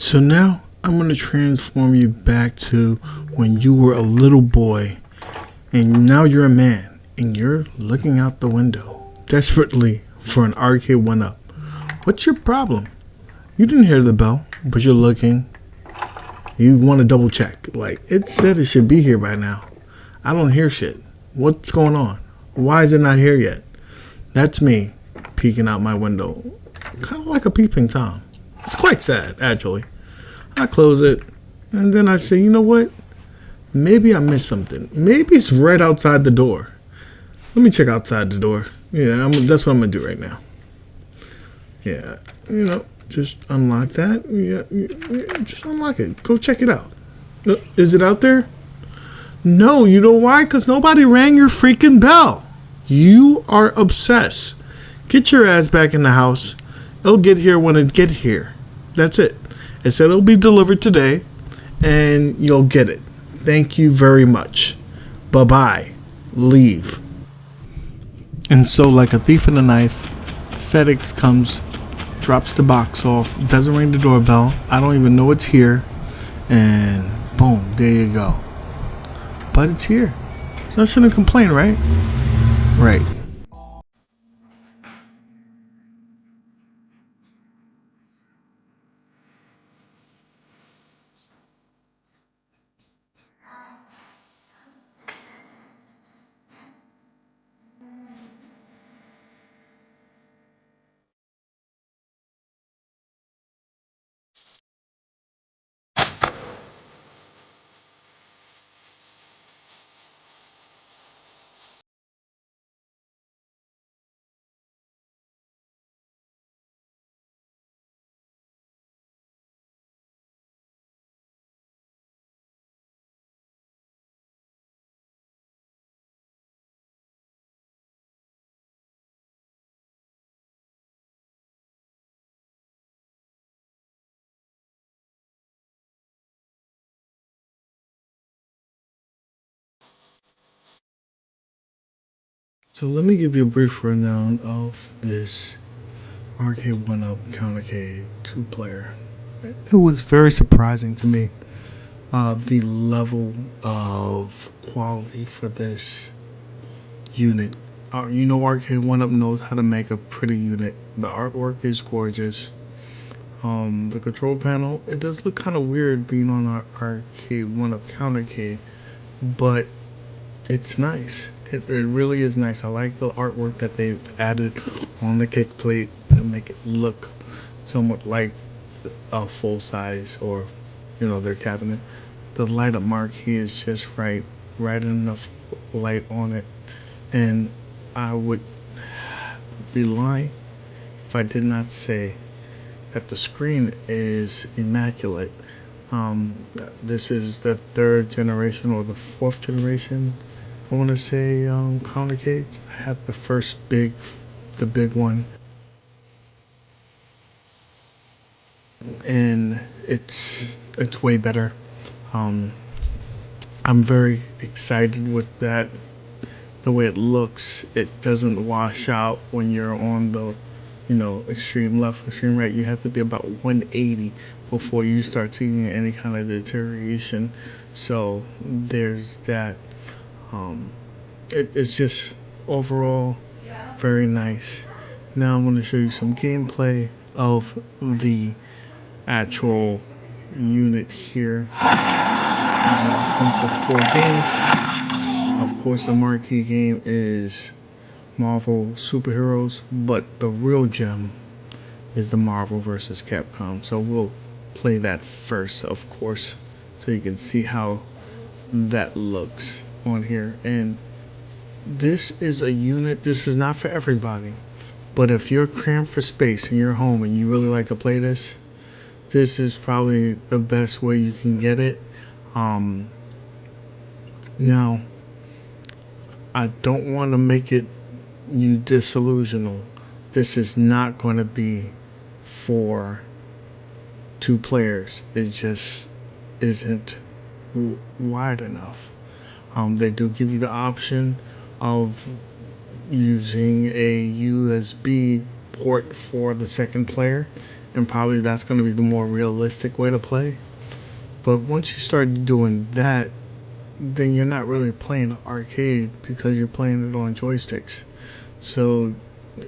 So now I'm going to transform you back to when you were a little boy and now you're a man and you're looking out the window desperately for an Arcade1up. What's your problem? You didn't hear the bell, but you're looking. You want to double check. Like, it said it should be here by now. I don't hear shit. What's going on? Why is it not here yet? That's me peeking out my window. Kind of like a peeping Tom. It's quite sad, actually. I close it, and then I say, you know what? Maybe I missed something. Maybe it's right outside the door. Let me check outside the door. Yeah, that's what I'm going to do right now. Yeah, just unlock that. Yeah, just unlock it. Go check it out. Is it out there? No, you know why? Because nobody rang your freaking bell. You are obsessed. Get your ass back in the house. It'll get here when it get here. That's it. It said it'll be delivered today, and you'll get it. Thank you very much. Bye-bye. Leave. And so, like a thief in the night, FedEx comes, drops the box off, doesn't ring the doorbell. I don't even know it's here. And boom, there you go. But it's here. So I shouldn't complain, right? Right. So let me give you a brief rundown of this Arcade1up Countercade 2-player. It was very surprising to me, the level of quality for this unit. Arcade1up knows how to make a pretty unit. The artwork is gorgeous. The control panel, it does look kind of weird being on our Arcade1up Countercade, but it's nice. It really is nice. I like the artwork that they've added on the kick plate to make it look somewhat like a full size or, their cabinet. The light up marquee is just right enough light on it. And I would be lying if I did not say that the screen is immaculate. This is the third generation or the fourth generation, I want to say, Countercades. I had the big one, and it's way better. Um, I'm very excited with that. The way it looks, it doesn't wash out when you're on the, extreme left, extreme right. You have to be about 180 before you start seeing any kind of deterioration. So there's that. It's just overall very nice. Now I'm going to show you some gameplay of the actual unit here. Comes with 4 games. Of course, the marquee game is Marvel Superheroes, but the real gem is the Marvel vs. Capcom. So we'll play that first, of course, so you can see how that looks on here. And this is a unit, this is not for everybody, but if you're cramped for space in your home and you really like to play this, this is probably the best way you can get it. Now, I don't want to make it you disillusional. This is not going to be for 2 players. It just isn't wide enough. They do give you the option of using a USB port for the second player, and probably that's going to be the more realistic way to play. But once you start doing that, then you're not really playing arcade because you're playing it on joysticks. So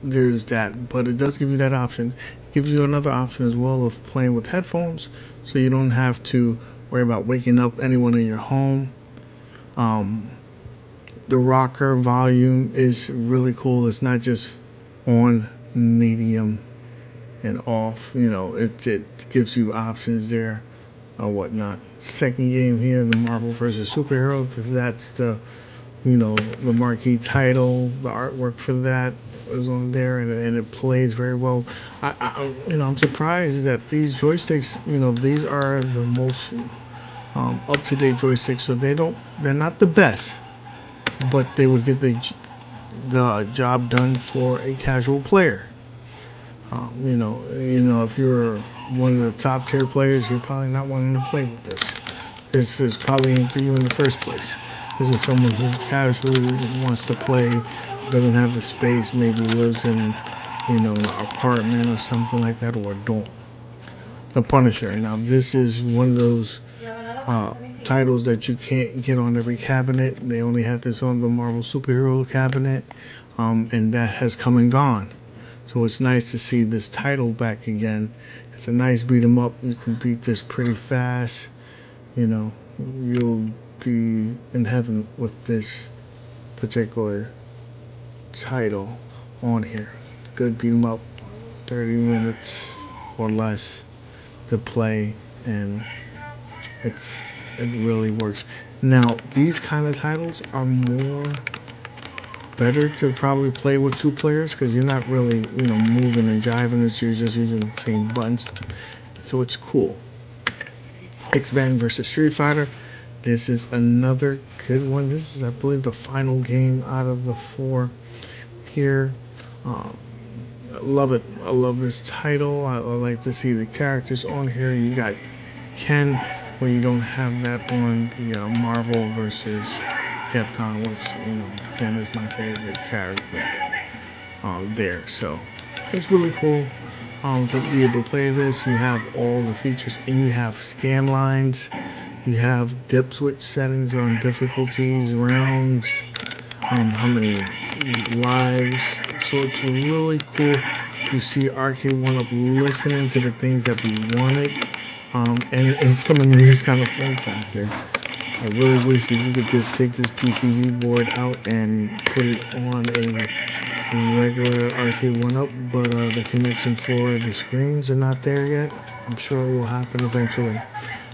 there's that, but it does give you that option. It gives you another option as well of playing with headphones, so you don't have to worry about waking up anyone in your home. The rocker volume is really cool. It's not just on, medium, and off. It gives you options there or whatnot. Second game here, the Marvel vs. Superhero. That's the marquee title. The artwork for that is on there, and it plays very well. I'm surprised that these joysticks, these are the most up-to-date joysticks. So they're not the best, but they would get the job done for a casual player. If you're one of the top tier players, you're probably not wanting to play with this. This is probably ain't for you in the first place. This is someone who casually wants to play, doesn't have the space, maybe lives in, an apartment or something like that, or a dorm. The Punisher. Now, this is one of those titles that you can't get on every cabinet. They only have this on the Marvel Superhero cabinet, and that has come and gone. So it's nice to see this title back again. It's a nice beat 'em up. You can beat this pretty fast. You'll be in heaven with this particular title on here. Good beat 'em up, 30 minutes or less to play, and it really works. Now, these kind of titles are better to probably play with two players because you're not really, moving and jiving. You're just using the same buttons, so it's cool. X-Men versus Street Fighter. This is another good one. This is, I believe, the final game out of the 4 here. I love it. I love this title. I like to see the characters on here. You got Ken, where you don't have that on the Marvel versus Capcom, which, Ken is my favorite character there. So it's really cool to be able to play this. You have all the features, and you have scan lines. You have dip switch settings on difficulties, rounds, how many lives. So it's really cool. You see Arcade1up listening to the things that we wanted, and it's coming in this kind of form factor. I really wish that you could just take this PCB board out and put it on a regular Arcade1up, but the connection for the screens are not there yet. I'm sure it will happen eventually.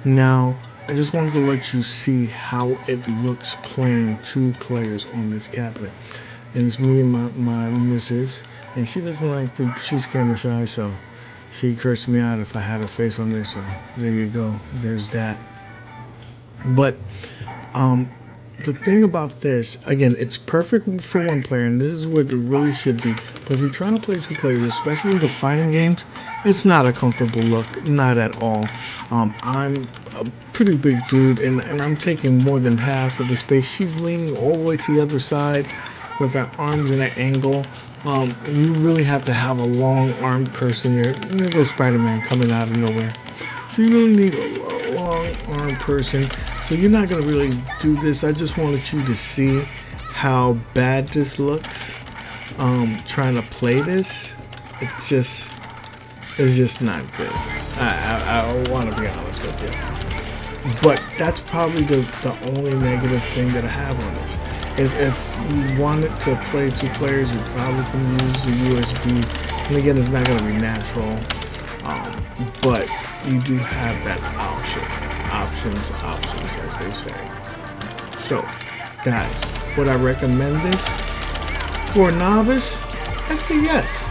Now, I just wanted to let you see how it looks playing 2 players on this cabinet. And it's me and my missus, and she doesn't like she's camera shy, so she cursed me out if I had her face on there, so there you go. There's that. But the thing about this, again, it's perfect for 1 player, and this is what it really should be. But if you're trying to play 2 players, especially the fighting games, it's not a comfortable look, not at all. I'm a pretty big dude, and I'm taking more than half of the space. She's leaning all the way to the other side with her arms in an angle. You really have to have a long-armed person here. There goes Spider-Man coming out of nowhere. So you really need a long-armed person. So you're not going to really do this. I just wanted you to see how bad this looks. Trying to play this, it's just not good. I want to be honest with you. But that's probably the only negative thing that I have on this. If you wanted to play 2 players, you probably can use the USB. And again, it's not going to be natural. But you do have that option. Options, as they say. So, guys, would I recommend this? For a novice, I say yes.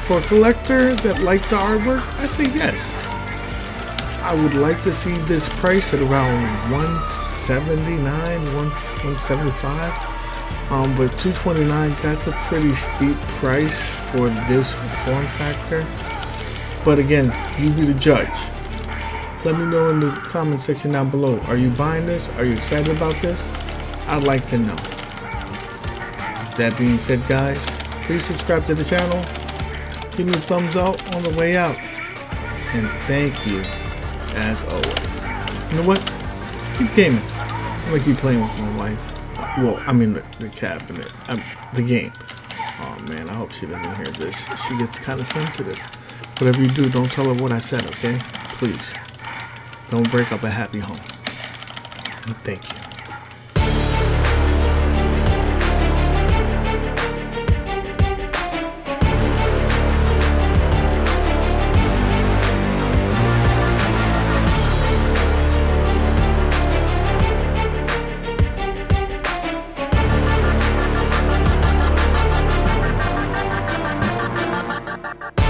For a collector that likes the artwork, I say yes. I would like to see this price at around $179, $175. But $229, that's a pretty steep price for this form factor. But again, you be the judge. Let me know in the comment section down below. Are you buying this? Are you excited about this? I'd like to know. That being said, guys, please subscribe to the channel. Give me a thumbs up on the way out. And thank you, as always. You know what? Keep gaming. I'm gonna keep playing with my wife. Well, I mean the cabinet. The game. Oh man, I hope she doesn't hear this. She gets kind of sensitive. Whatever you do, don't tell her what I said, okay? Please. Don't break up a happy home. And thank you.